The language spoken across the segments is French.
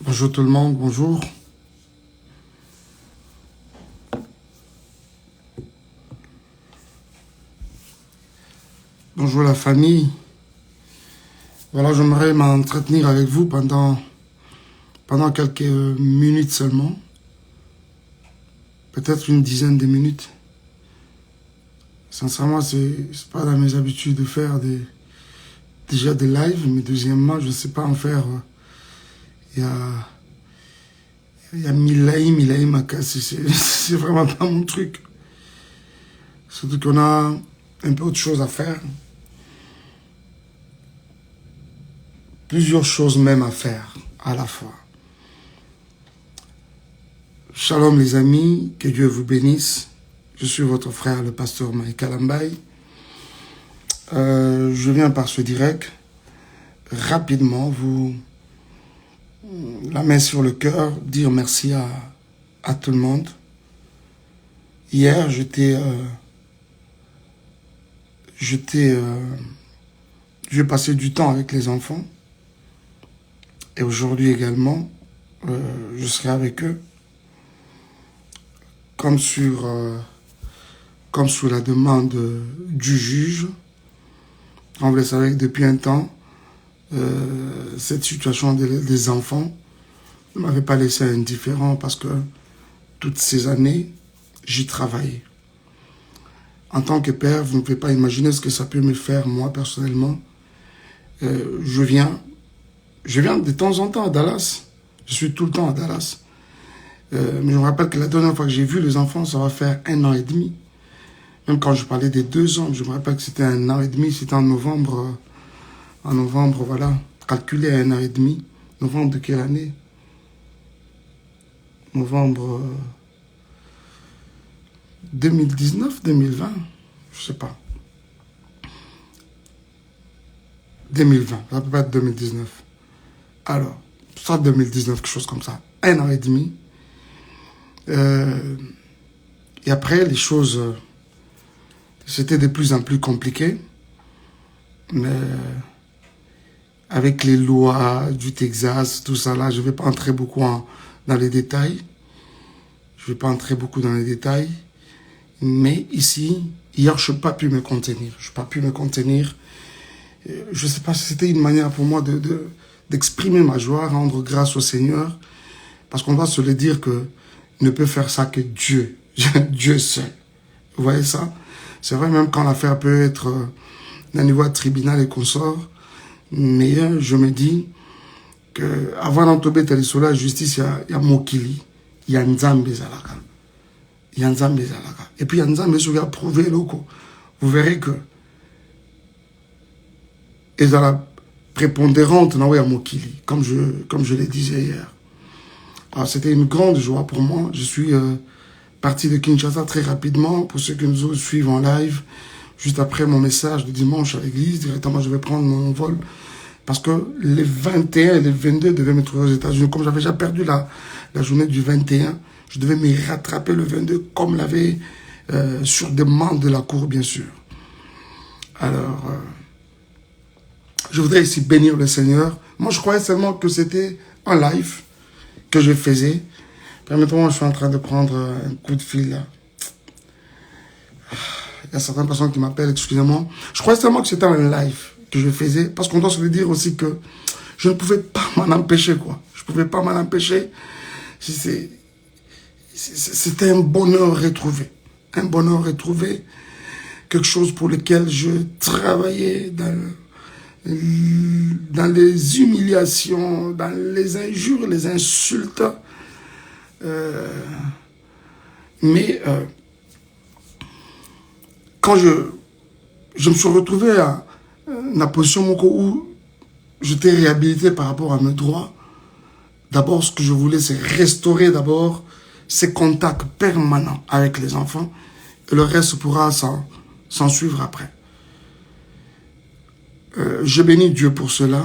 Bonjour tout le monde, bonjour. Bonjour la famille. Voilà, j'aimerais m'entretenir avec vous pendant quelques minutes seulement. Peut-être une dizaine de minutes. Sincèrement, c'est pas dans mes habitudes de faire déjà des lives, mais deuxièmement, je ne sais pas en faire. Il y a Milaïm à casser. C'est vraiment pas mon truc. Surtout qu'on a un peu autre chose à faire. Plusieurs choses même à faire à la fois. Shalom les amis, que Dieu vous bénisse. Je suis votre frère, le pasteur Michael Ambaye. Je viens par ce direct, rapidement, la main sur le cœur, dire merci à tout le monde. Hier, j'ai passé du temps avec les enfants. Et aujourd'hui également, je serai avec eux. Comme sous la demande du juge. On vous le savez que depuis un temps, cette situation des enfants ne m'avait pas laissé indifférent parce que toutes ces années, j'y travaillais. En tant que père, vous ne pouvez pas imaginer ce que ça peut me faire, moi, personnellement. Je viens de temps en temps à Dallas. Je suis tout le temps à Dallas. Mais je me rappelle que la dernière fois que j'ai vu les enfants, ça va faire 1 an et demi. Même quand je parlais des 2 ans, je me rappelle que c'était 1 an et demi. C'était en novembre. En novembre, voilà. Calculé à 1 an et demi. Novembre de quelle année? Novembre 2019, 2020? Je sais pas. 2020, ça peut pas être 2019. Alors, soit 2019, quelque chose comme ça. 1 an et demi. Et après, les choses, c'était de plus en plus compliqué. Mais avec les lois du Texas, tout ça là, je ne vais pas entrer beaucoup dans les détails. Mais ici, hier, je n'ai pas pu me contenir. Je ne sais pas si c'était une manière pour moi d'exprimer ma joie, rendre grâce au Seigneur. Parce qu'on doit se le dire que ne peut faire ça que Dieu. Dieu seul. Vous voyez ça? C'est vrai, même quand l'affaire peut être d'un niveau de tribunal et consort, mais je me dis que avant d'entourer la justice, il y a Mokili, il y a Nzambe Zalaka. Et puis il y a Nzambe qui a prouvé loco. Vous verrez que ils ont la prépondérante dans Mokili, comme je le disais hier. Alors c'était une grande joie pour moi. Je suis parti de Kinshasa très rapidement. Pour ceux qui nous suivent en live, juste après mon message de dimanche à l'église, directement je vais prendre mon vol. Parce que les 21 et les 22 devaient me trouver aux États-Unis. Comme j'avais déjà perdu la journée du 21, je devais me rattraper le 22 comme l'avait sur demande de la cour, bien sûr. Alors, je voudrais ici bénir le Seigneur. Moi, je croyais seulement que c'était en live que je faisais. Permettez-moi, je suis en train de prendre un coup de fil là. Il y a certaines personnes qui m'appellent, excusez-moi. Je croyais seulement que c'était un live que je faisais, parce qu'on doit se le dire aussi que je ne pouvais pas m'en empêcher, quoi. Je ne pouvais pas m'en empêcher. C'était un bonheur retrouvé. Un bonheur retrouvé. Quelque chose pour lequel je travaillais dans les humiliations, dans les injures, les insultes. Mais quand je me suis retrouvé à la position où j'étais réhabilité par rapport à mes droits, d'abord ce que je voulais c'est restaurer d'abord ces contacts permanents avec les enfants et le reste pourra s'en suivre après. Je bénis Dieu pour cela.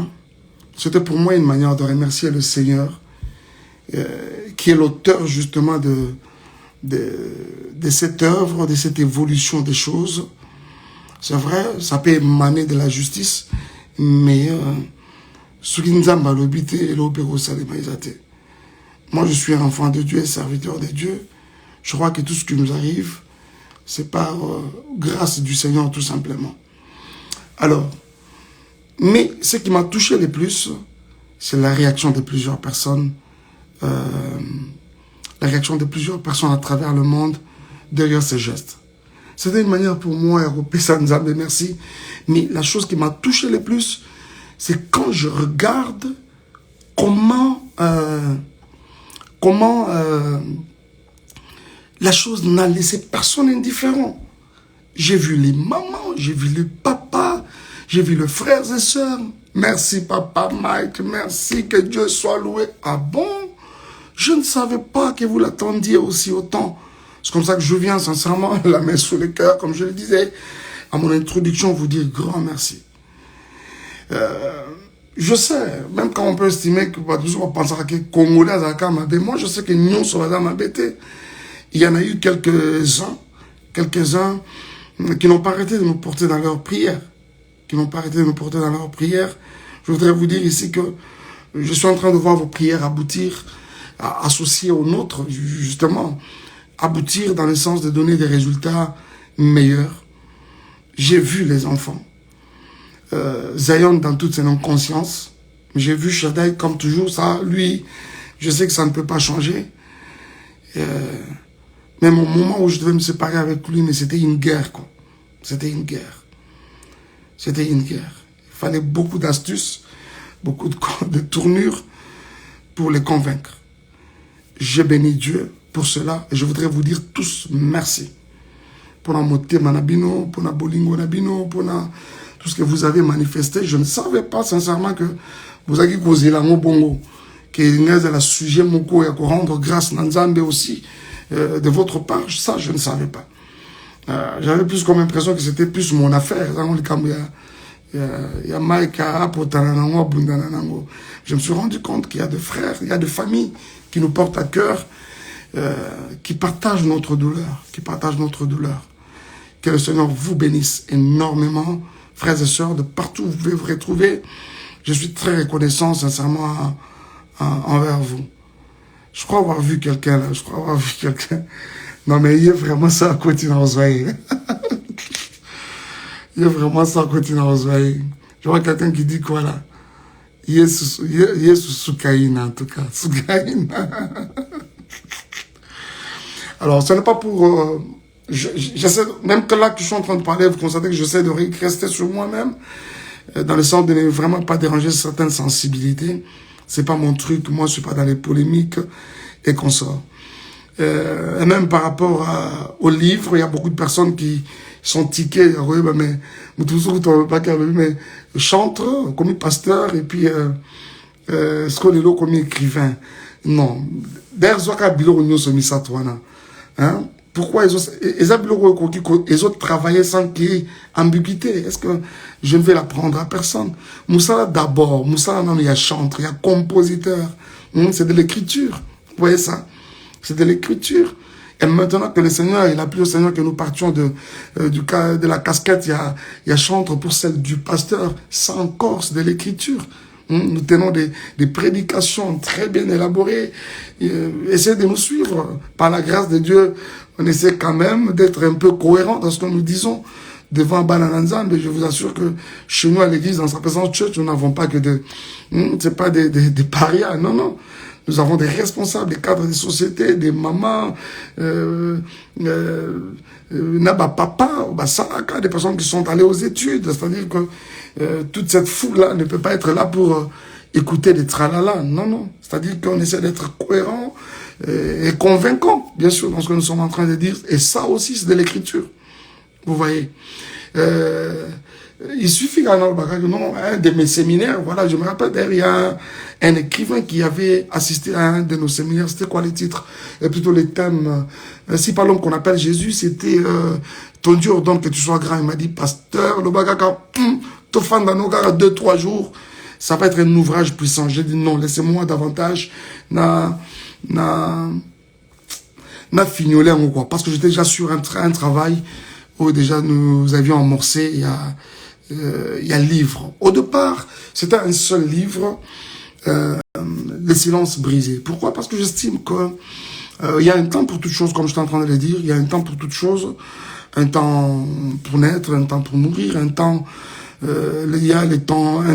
C'était pour moi une manière de remercier le Seigneur qui est l'auteur justement de cette œuvre, de cette évolution des choses. C'est vrai, ça peut émaner de la justice, mais ce qui nous a malobité, l'opéro salé maïsate. Moi, je suis un enfant de Dieu et serviteur de Dieu. Je crois que tout ce qui nous arrive, c'est par grâce du Seigneur, tout simplement. Alors, mais ce qui m'a touché le plus, c'est la réaction de plusieurs personnes. La réaction de plusieurs personnes à travers le monde derrière ces gestes. C'était une manière pour moi, Europé Sanzambe, merci. Mais la chose qui m'a touché le plus, c'est quand je regarde comment la chose n'a laissé personne indifférent. J'ai vu les mamans, j'ai vu les papas, j'ai vu les frères et sœurs. Merci papa Mike, merci, que Dieu soit loué. Ah bon? Je ne savais pas que vous l'attendiez aussi autant. C'est comme ça que je viens sincèrement, la main sur le cœur, comme je le disais, à mon introduction, vous dire grand merci. Je sais, même quand on peut estimer que moi je sais que nous sommes dans ma bête. Il y en a eu quelques-uns qui n'ont pas arrêté de nous porter dans leurs prières. Je voudrais vous dire ici que je suis en train de voir vos prières aboutir, associées aux nôtres, justement, aboutir dans le sens de donner des résultats meilleurs. J'ai vu les enfants. Zion dans toute son inconscience. J'ai vu Shaddai comme toujours, ça, lui, je sais que ça ne peut pas changer. Même au moment où je devais me séparer avec lui, mais c'était une guerre, quoi. C'était une guerre. C'était une guerre. Il fallait beaucoup d'astuces, beaucoup de tournures pour les convaincre. J'ai béni Dieu pour cela et je voudrais vous dire tous merci. Pour la moté manabino, pour la bolingo nabino, pour tout ce que vous avez manifesté. Je ne savais pas sincèrement que vous avez causé la bongo, que vous avez la sujet moko et à rendre grâce Nanzambe aussi de votre part. Ça, je ne savais pas. J'avais plus comme impression que c'était plus mon affaire. Je me suis rendu compte qu'il y a des frères, il y a des familles qui nous portent à cœur, qui partagent notre douleur, Que le Seigneur vous bénisse énormément, frères et sœurs, de partout où vous pouvez vous retrouver. Je suis très reconnaissant, sincèrement, envers vous. Je crois avoir vu quelqu'un là, Non, mais il y a vraiment ça à continuer à soigner. Il y a vraiment ça à continuer à soigner. Je vois quelqu'un qui dit quoi là? Yesu Soukaïna, en tout cas. Soukaïna. Alors, ce n'est pas pour... j'essaie, même que là que je suis en train de parler, vous constatez que j'essaie de rester sur moi-même, dans le sens de ne vraiment pas déranger certaines sensibilités. C'est pas mon truc, moi je suis pas dans les polémiques et consorts. Et même par rapport au livre, il y a beaucoup de personnes qui sont tiquées, mais chante comme pasteur et puis ce qu'on est là comme écrivain. Non. Hein? Pourquoi ils ont travaillé sans qu'il y ait ambiguïté? Est-ce que je ne vais l'apprendre à personne? Moussala d'abord, Moussala non, il y a chanteur, il y a compositeur. C'est de l'écriture. Vous voyez ça? C'est de l'écriture. Et maintenant que le Seigneur, il a plu au Seigneur que nous partions de la casquette, il y a chanteur pour celle du pasteur. Ça encore, c'est de l'écriture. Nous tenons des prédications très bien élaborées. Essayez de nous suivre. Par la grâce de Dieu, on essaie quand même d'être un peu cohérent dans ce que nous disons devant Banananzan. Mais je vous assure que chez nous, à l'église, dans sa présence church, nous n'avons pas que c'est pas des parias. Non, non. Nous avons des responsables, des cadres des sociétés, des mamans, papa, des personnes qui sont allées aux études. C'est-à-dire que toute cette foule-là ne peut pas être là pour écouter des tralala. Non, non. C'est-à-dire qu'on essaie d'être cohérent et convaincant, bien sûr, dans ce que nous sommes en train de dire. Et ça aussi, c'est de l'écriture. Vous voyez. Il suffit qu'un de mes séminaires, voilà, je me rappelle, il y a un écrivain qui avait assisté à un de nos séminaires. C'était quoi les titres? Plutôt les thèmes. Si par l'homme qu'on appelle Jésus, c'était ton Dieu ordonne que tu sois grand. Il m'a dit, pasteur, le bagaka, te fan dans nos gars 2-3 jours, ça va être un ouvrage puissant. J'ai dit non, laissez-moi davantage fignoler ou quoi. Parce que j'étais déjà sur un travail où déjà nous avions amorcé il y a livre. Au départ, c'était un seul livre les silences brisés. Pourquoi? Parce que j'estime que il y a un temps pour toute chose, comme je suis en train de le dire. Il y a un temps pour toute chose. Un temps pour naître, un temps pour mourir, un temps... il y a un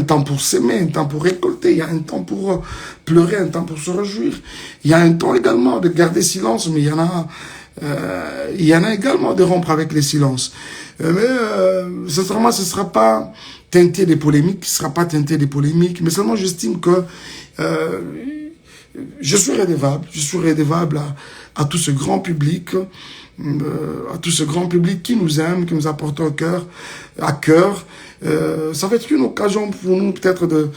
temps pour s'aimer, un temps pour récolter, il y a un temps pour pleurer, un temps pour se réjouir. Il y a un temps également de garder silence, mais il y en a également de rompre avec les silences. Sincèrement, ce ne sera pas teinté des polémiques, mais seulement j'estime que je suis redevable à tout ce grand public, qui nous aime, qui nous apporte à cœur. Ça va être une occasion pour nous peut-être de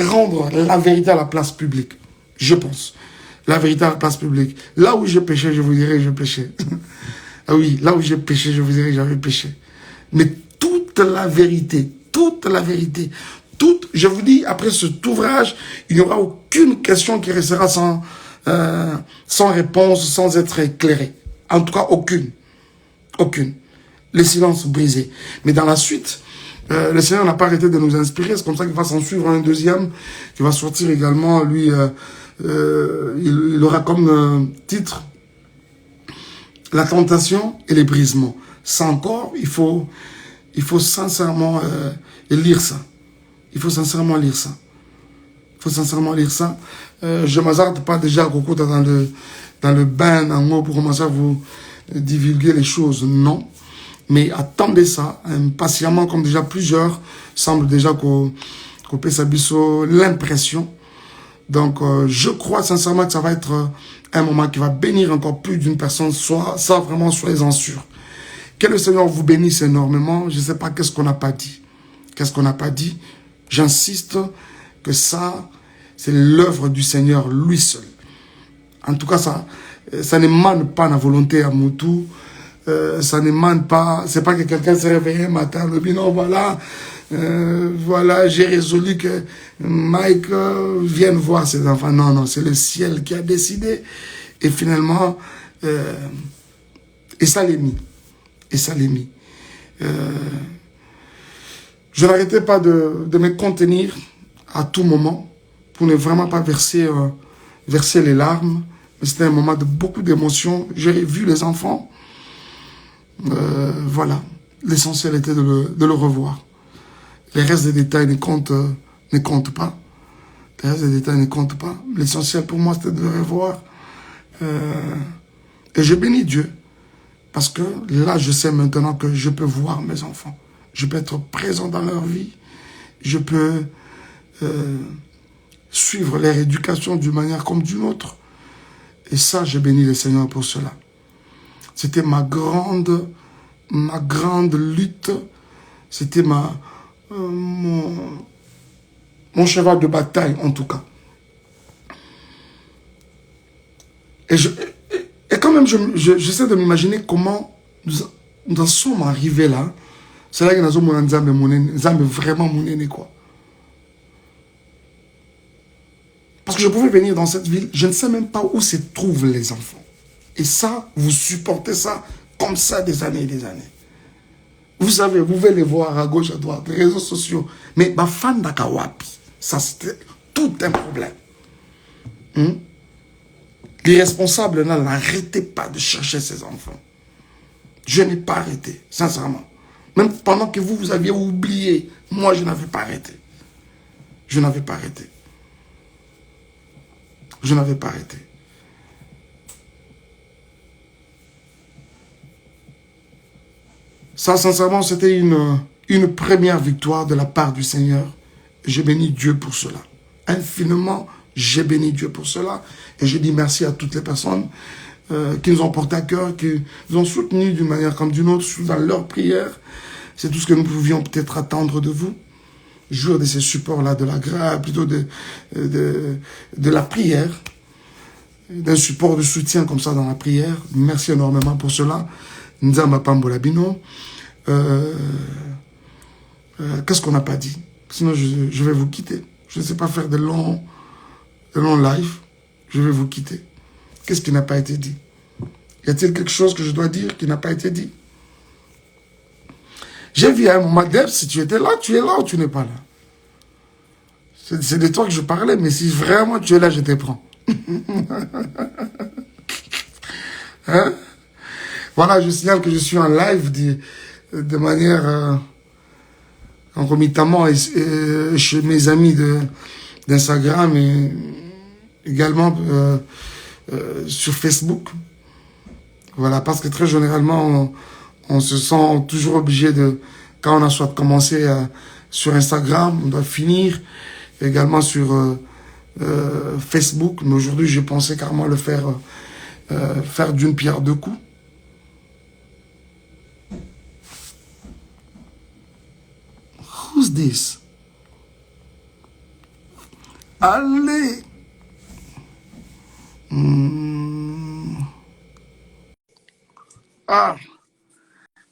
rendre la vérité à la place publique, je pense. La vérité à la place publique. Là où j'ai péché, je vous dirai, je péchais. Ah oui, là où j'ai péché, je vous dirai, j'avais péché. Mais toute la vérité, je vous dis, après cet ouvrage, il n'y aura aucune question qui restera sans réponse, sans être éclairée. En tout cas, aucune. Les silences brisés. Mais dans la suite, le Seigneur n'a pas arrêté de nous inspirer. C'est comme ça qu'il va s'en suivre un deuxième, qui va sortir également, lui, il aura comme titre la tentation et les brisements. Ça encore, il faut sincèrement lire ça. Je ne m'hasarde pas déjà à Coco dans le bain en haut pour commencer à vous divulguer les choses, non. Mais attendez ça impatiemment, comme déjà plusieurs semblent déjà qu'on peut s'abisso l'impression. Donc, je crois sincèrement que ça va être un moment qui va bénir encore plus d'une personne, ça vraiment, soyez-en sûrs. Que le Seigneur vous bénisse énormément. Je ne sais pas qu'est-ce qu'on n'a pas dit. J'insiste que ça, c'est l'œuvre du Seigneur lui seul. En tout cas, ça n'émane pas la volonté à Moutou. Ça n'émane pas, c'est pas que quelqu'un s'est réveillé un matin, le dit non, voilà, j'ai résolu que Mike vienne voir ses enfants. Non, c'est le ciel qui a décidé. Et finalement, et ça l'est mis. Je n'arrêtais pas de me contenir à tout moment pour ne vraiment pas verser les larmes. Mais c'était un moment de beaucoup d'émotions. J'ai vu les enfants. Voilà. L'essentiel était de le revoir. Les restes des détails ne comptent pas. L'essentiel pour moi, c'était de le revoir. Et je bénis Dieu. Parce que là, je sais maintenant que je peux voir mes enfants. Je peux être présent dans leur vie. Je peux suivre leur éducation d'une manière comme d'une autre. Et ça, je bénis le Seigneur pour cela. C'était ma grande lutte. C'était mon cheval de bataille, en tout cas. Et quand même, j'essaie de m'imaginer comment nous en sommes arrivés là. C'est là que nous avons vraiment mon aîné, quoi. Parce que je pouvais venir dans cette ville, je ne sais même pas où se trouvent les enfants. Et ça, vous supportez ça comme ça des années et des années. Vous savez, vous pouvez les voir à gauche, à droite, les réseaux sociaux. Mais ma fan d'Akawapi, ça c'était tout un problème. Les responsables n'arrêtaient pas de chercher ces enfants. Je n'ai pas arrêté, sincèrement. Même pendant que vous aviez oublié, moi je n'avais pas arrêté. Je n'avais pas arrêté. Ça, sincèrement, c'était une première victoire de la part du Seigneur. Je bénis Dieu pour cela. Infiniment, j'ai béni Dieu pour cela. Et je dis merci à toutes les personnes qui nous ont porté à cœur, qui nous ont soutenus d'une manière comme d'une autre dans leurs prières. C'est tout ce que nous pouvions peut-être attendre de vous. Jouir de ces supports-là, de la grâce, plutôt de la prière, d'un support de soutien comme ça dans la prière. Merci énormément pour cela. Nzamba Pambola Bino. Qu'est-ce qu'on n'a pas dit? Sinon, je vais vous quitter. Je ne sais pas faire de longs lives. Je vais vous quitter. Qu'est-ce qui n'a pas été dit? Y a-t-il quelque chose que je dois dire qui n'a pas été dit? J'ai vu à un moment, Deb, si tu étais là, tu es là ou tu n'es pas là? C'est de toi que je parlais, mais si vraiment tu es là, je te prends. Hein? Voilà, je signale que je suis en live de manière concomitamment chez mes amis d'Instagram et également sur Facebook. Voilà, parce que très généralement, on se sent toujours obligé de, quand on a soit commencé sur Instagram, on doit finir également sur Facebook. Mais aujourd'hui, j'ai pensé carrément le faire d'une pierre deux coups. Who's this? Allez! Ah,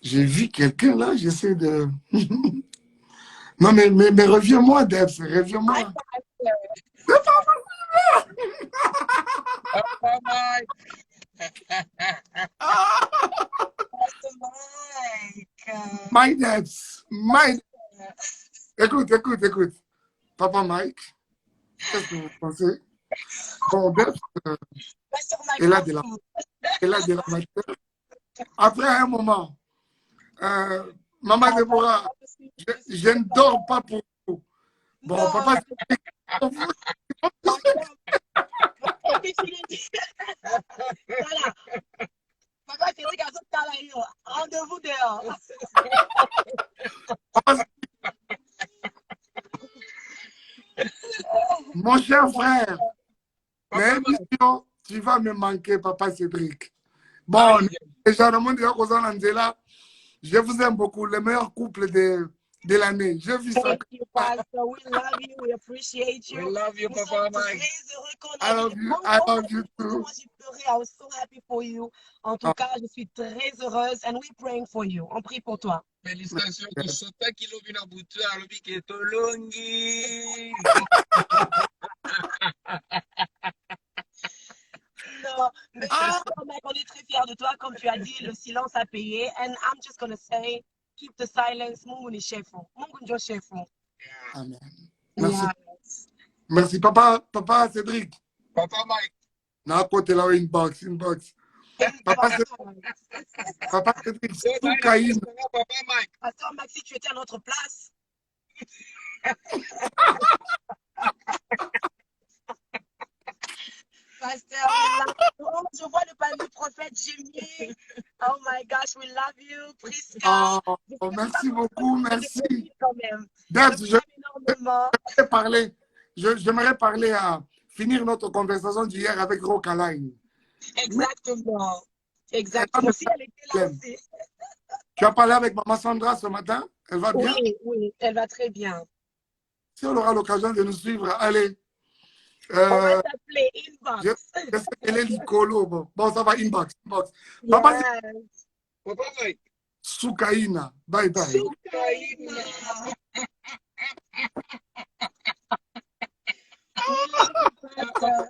j'ai vu quelqu'un là, j'essaie de... Non, mais reviens-moi, Debs, Hi, reviens-moi. Pastor. Papa Mike. Pastor Mike. My Debs, my... Écoute, écoute, écoute. Papa Mike, qu'est-ce que vous pensez? Bon, Debs, Pastor Mike elle a love de la, food. elle a de la matière. Après un moment, Maman Papa, Déborah, je ne dors pas pour vous. Bon, non, papa, c'est pour vous. d'accord. Et puis, voilà. Papa, c'est dit qu'à ce temps-là, rendez-vous dehors. Papa, mon cher frère, l'émission, tu vas me manquer, papa Cédric. Bon, déjà, dans mon dire là, je vous aime beaucoup, le meilleur couple de l'année. J'ai vu ça. Thank you, Pastor. We love you. We appreciate you. We love you, Nous Papa sommes Mike. très heureux qu'on I a eu love des you, bons I moments. love you too. Moi, j'ai pleuré. I was so happy for you. En tout cas, je suis très heureuse. And we're praying for you. On prie pour toi. Félicitations pour Sota Kilobi na Butu Alobi Ketolongi. Non, mais Pastor Mike, on est très fiers de toi. Comme tu as dit, le silence a payé. And I'm just going to say, keep the silence. Mungu ni chefu. Mungu ndio chefu. Amen. Merci. Yes. Merci, papa Cédric. Papa Mike. Na côté là, inbox. Papa Cédric, So, tout Papa caïn. Mike. Pastor Mike, si tu étais à notre place, Pasteur, we love you. Oh, je vois le prophète gémir. Oh my gosh, we love you. Priska. Oh, Je sais pas merci comment beaucoup, ça se merci. déclenche quand même. Debs, Je t'aime énormément. j'aimerais parler à finir notre conversation d'hier avec Rocaline. Exactement. Elle Exactement. Si elle était là problème. aussi. Tu as parlé avec maman Sandra ce matin? Elle va bien? Oui, oui, elle va très bien. Si on aura l'occasion de nous suivre, allez. On va Euh, t'appeler je inbox. sais qu'elle est l'icolo. Bon, ça va, inbox. Papa, Yes. Papa Mike. Soukaina. Bye bye. Soukaina.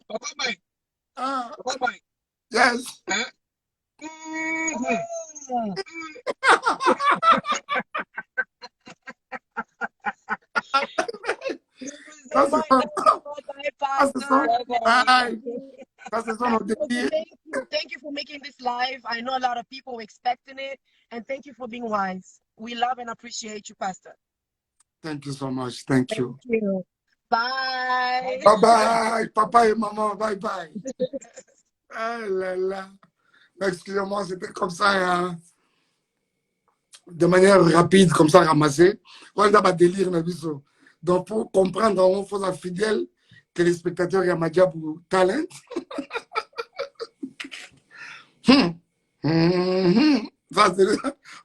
Papa Mike. Ah, Papa Mike. yes. Hein? Ça, c'est son, Bye, ça, c'est son, Pastor. bye. Ça, c'est son délire. Thank you. Thank you for making this live. I know a lot of people were expecting it. And thank you for being wise. We love and appreciate you, Pastor. Thank you so much. Thank you. Thank you. Bye. Bye bye. Papa et maman, bye bye. Ah là là. Excusez-moi, c'était comme ça, hein, de manière rapide, comme ça, ramassé. On a un délire, Nabiso. Donc, pour comprendre, on faut un fidèle téléspectateur Yamadia pour talent. Ça, c'est le...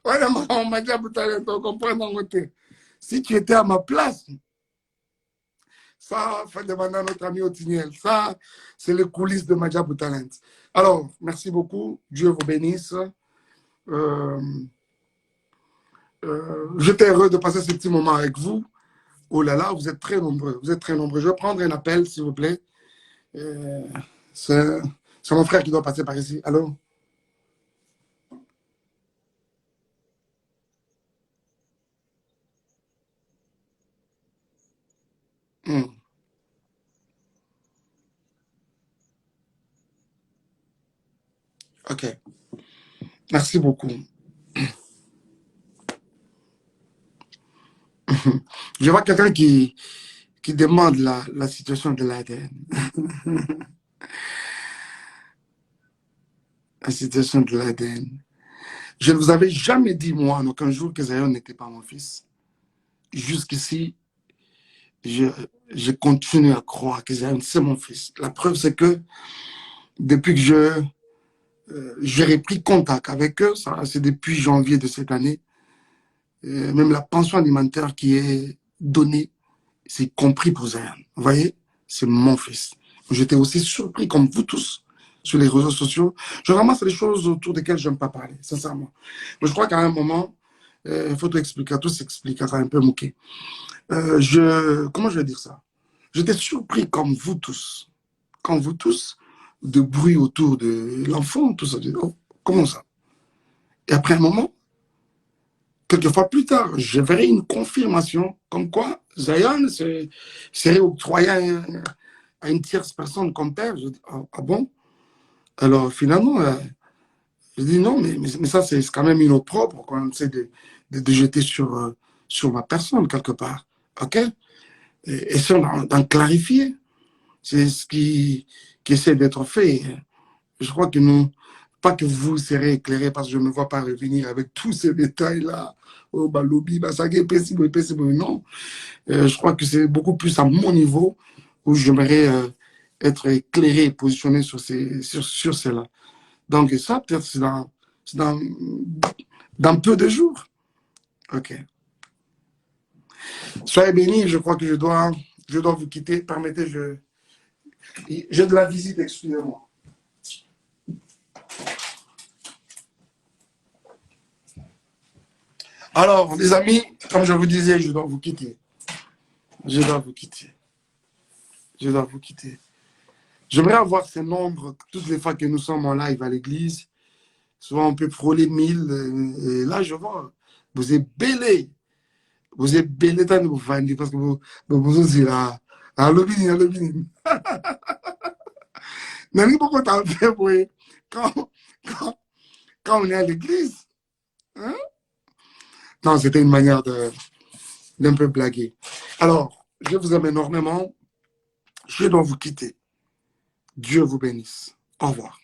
Ouais, on m'a dit pour talent, on comprend dans côté. Si tu étais à ma place, ça, fait demander à notre ami Otiniel. Ça, c'est les coulisses de Madia pour talent. Alors, merci beaucoup. Dieu vous bénisse. J'étais heureux de passer ce petit moment avec vous. Oh là là, vous êtes très nombreux. Vous êtes très nombreux. Je vais prendre un appel, s'il vous plaît. C'est mon frère qui doit passer par ici. Allô? Ok. Merci beaucoup. Je vois quelqu'un qui demande la situation de l'ADN. La situation de l'ADN. Je ne vous avais jamais dit, moi, en aucun jour, que Zion n'était pas mon fils. Jusqu'ici, je, je continue à croire que Zion, c'est mon fils. La preuve, c'est que depuis que j'ai repris contact avec eux, ça, c'est depuis janvier de cette année, même la pension alimentaire qui est donnée, c'est compris pour Zion. Vous voyez, c'est mon fils. J'étais aussi surpris, comme vous tous, sur les réseaux sociaux. Je ramasse les choses autour desquelles je n'aime pas parler, sincèrement. Mais je crois qu'à un moment, il faut tout expliquer, tout s'explique, ça un peu moqué. Comment je vais dire ça? J'étais surpris, comme vous tous, de bruit autour de l'enfant, tout ça. Oh, comment ça? Et après un moment, quelques fois plus tard, je verrai une confirmation comme quoi Zion serait octroyé à une tierce personne comme père. Je dis, ah bon? Alors finalement, je dis non, mais ça, c'est quand même une eau propre qu'on essaie de jeter sur ma personne quelque part. OK? Et ça, d'en clarifier. C'est ce qui essaie d'être fait. Je crois que nous, pas que vous serez éclairés parce que je ne me vois pas revenir avec tous ces détails-là. Oh, bah, lobby, bah, ça, non. Je crois que c'est beaucoup plus à mon niveau où j'aimerais être éclairé et positionné sur cela. Donc, ça, peut-être, c'est dans peu de jours. OK. Soyez bénis, je crois que je dois vous quitter. Permettez, j'ai de la visite, excusez-moi. Alors, les amis, comme je vous disais, je dois vous quitter. Je dois vous quitter. Je dois vous quitter. J'aimerais avoir ces nombres toutes les fois que nous sommes en live à l'église. Souvent, on peut frôler 1000. Et là, je vois, vous êtes belé. Vous êtes belé dans vos fans parce que vous aussi là. À l'obini, à l'obini. Mais pourquoi t'as fait, oui, quand, quand, quand on est à l'église? Hein? Non, c'était une manière d'un peu blaguer. Alors, je vous aime énormément. Je dois vous quitter. Dieu vous bénisse. Au revoir.